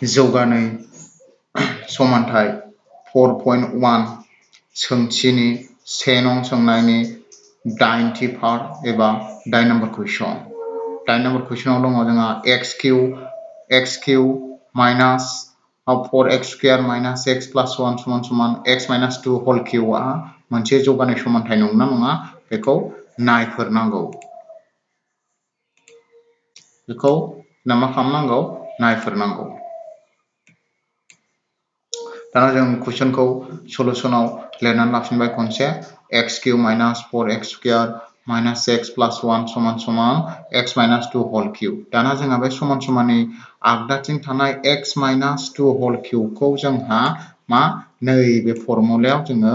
जौगानाय समानथाय 4.1 सोंथिनि 1 नं सोंनायनि 8थि पार्ट एबा 9 नम्बर कुइसन 9 नम्बर कुइसनाव दङ जोंहा x cube minus 4x square minus x plus 1 समान x minus 2 whole cube आ मोनसे जौगानाय समानथाय नंगौना नङा बेखौ नायफोरनांगौ बेखौ मा खालामनांगौ नायफोरनांगौ दाना जों कुइसनखौ सलुशनाव लिरनानै लाफिनबाय खनसे x cube minus 4x square minus x plus 1 समान x minus 2 whole cube दाना जोंहा बे समाननि आगदाथिं थानाय x minus 2 whole cube खौ जोंहा मा नैबे फर्मुलायाव जोङो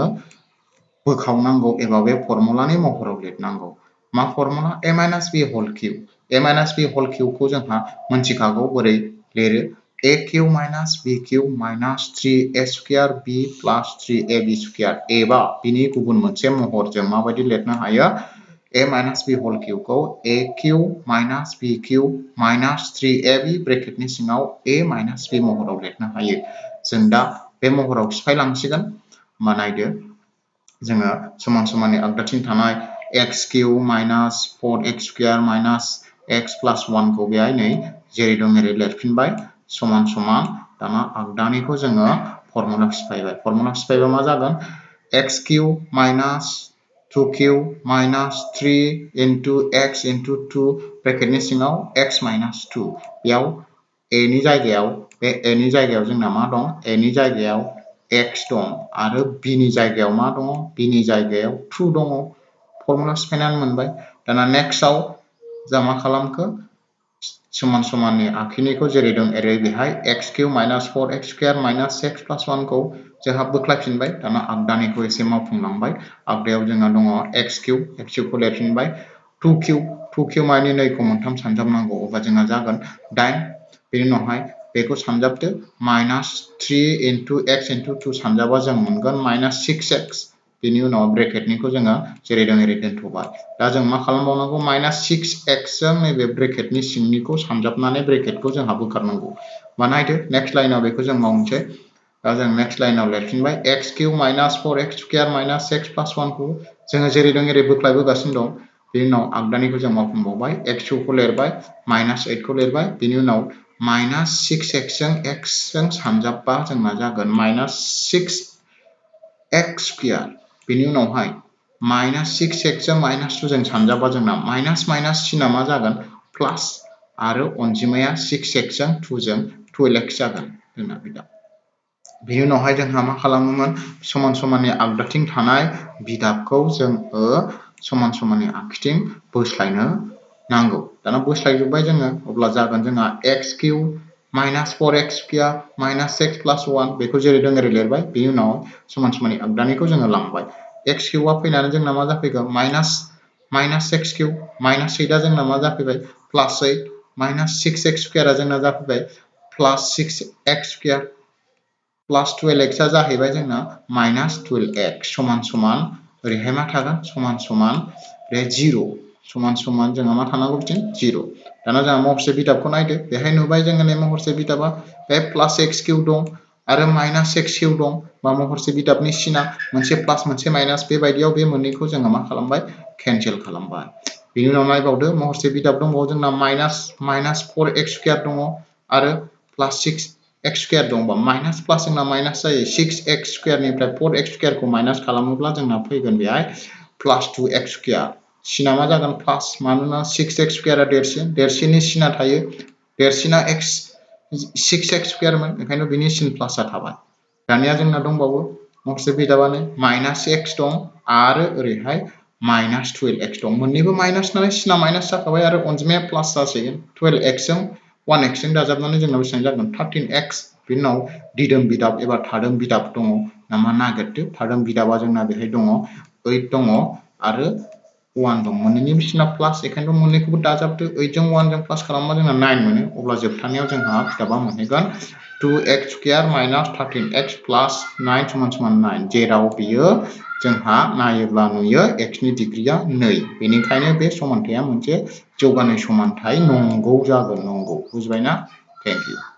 बोखावनांगौ एबा बे फर्मुलानि महराव लिरनांगौ मा formula a minus b whole cube खौ जोंहा मोनथिखागौ बोरै लिरो a cube minus b cube minus 3a square b plus 3ab square एबा बिनि गुबुन मोनसे महर जों माबायदि लिरनो हायो a minus b whole cube को a cube minus b cube minus 3ab ब्रेकेटनि सिङाव a minus b महराव लिरनो हायो जों दा बे महराव सिफायलांसिगोन मा नायदो जोङो समाननि आगदाथिं थानाय x cube minus 4x square minus x plus 1 खौ बेहाय नै जेरै दं एरै लिरफिनबाय समान दाना आगदानिखौ जोङो फर्मुला सिफायबा मा जागोन x cube minus 2q minus 3 into x into 2 ब्रेकेटनि सिङाव x minus 2 बेयाव a नि जायगायाव बे a नि जायगायाव जोंना मा दं a नि जायगायाव x दं आरो b नि जायगायाव मा दङ b नि जायगायाव 2 दङ फर्मुला सिफायनानै मोनबाय दाना नेक्स्टआव जा मा खालामखो समाननि आखिनिखौ जेरै दं एरै बेहाय x cube minus 4x square minus x plus 1 खौ जोंहा बोख्लायफिनबाय दाना आगदानिखौ एसे मावफुंलांबाय आगदायाव जोंहा दङ x cube खौ लिरफिनबाय 2q माने 2 खौ मोनथाम सानजाबनांगौ अब्ला जोंहा जागोन 8 बेनि उनावहाय बेखौ सानजाबदो minus 3 into x into 2 सानजाबा जों मोनगोन minus 6x बेनि उनाव ब्रेकेटनिखौ जोङो जेरै दं एरै दोनथ'बाय दा जों मा खालामबावनांगौ minus 6x जों नैबे ब्रेकेटनि सिंनिखौ सानजाबनानै ब्रेकेटखौ जोंहा बोखारनांगौ मा नायदो नेक्स्ट लाइनाव बेखौ जों मावनोसै दा जों नेक्स्ट लाइनाव लिरफिनबाय x cube minus 4x square minus x plus 1 खौ जोङो जेरै दं एरै बोख्लायबोगासिनो दं बेनि उनाव आगदानिखौ जों मावफुंबावबाय x cube खौ लिरबाय minus 8 खौ लिरबाय बेनि उनाव minus 6x जों x जों सानजाबबा जोंना जागोन minus 6x square बेनि उनावहाय minus 6x जों minus 2 जों सानजाबा जोंना minus सिना मा जागोन प्लास आरो अनजिमाया 6x जों 2 जों 12x जागोन जोंना बिदा बेनि उनावहाय जोंहा मा खालामोमोन समाननि आगदाथिं थानाय बिदाबखौ जोङो समाननि आगदाथिं बोस्लायनो नांगौ दाना बोस्लायजोबबाय जोङो अब्ला जागोन जोंहा x cube minus 4x square minus x plus 1 बेखौ जेरै दं एरै लिरबाय बेनि उनाव समाननि आगदानिखौ जोङो लांबाय x cube आ फैनानै जोंना मा जाफैगोन minus x cube minus 8 आ जोंना मा जाफैबाय plus 8 minus 6x square आ जोंना जाफैबाय plus 6x square plus 12x आ जाहैबाय जोंना minus 12x समान ओरैहाय मा थागोन समान बे 0 समान जोंहा मा थानांगौ बिथिं 0 दाना जोंहा महरसे बिदाबखौ नायदो बेहाय नुबाय जोङो नै महरसे बिदाबा बे plus x cube दं आरो minus x cube दं बा महरसे बिदाबनि सिना मोनसे प्लास मोनसे माइनास बेबायदियाव बे मोननैखौ जोङो मा खालामबाय केन्सेल खालामबाय बेनि उनाव नायबावदो महरसे बिदाब दंबावो जोंना minus 4x square दङ आरो plus 6x square दं बा माइनास प्लास जोंना माइनास जायो 6x square निफ्राय 4x square खौ माइनास खालामोब्ला जोंना फैगोन बेहाय plus 2x square सिना मा जागोन प्लास मानोना 6x square आ देरसिननि सिना थायो देरसिना 6x square मोन ओंखायनो बिनि सिन प्लासआ थाबाय दानिया जोंना दंबावो महरसे बिदाबानो minus x दं आरो ओरैहाय minus 12x दं मोननैबो माइनास नालाय सिना माइनास जाखाबाय आरो अनजिमाया प्लास जासिगोन 12x जों 1x जों दाजाबनानै जोंना बेसेबां जागोन 13x बेनि उनाव दिदोम बिदाब एबा थादों बिदाब दङ नामा नागिरदो थादों बिदाबा जोंना बेहाय दङ 8 दङ आरो 1 दं मोननैनिबो सिना प्लास बेखायनो मोननैखौबो दाजाबदो 8 जों 1 जों प्लास खालामबा जोंना 9 मोनो अब्ला जोबथानायाव जोंहा बिदाबा मोनहैगोन 2x square minus 13x plus 9 समान 9 जेराव बियो जोंहा नायोब्ला नुयो x नि डिग्रीया 2 बेनिखायनो बे समानथाया मोनसे जौगानाय समानथाय नंगौ जागोन नंगौ बुजिबायना? Thank you.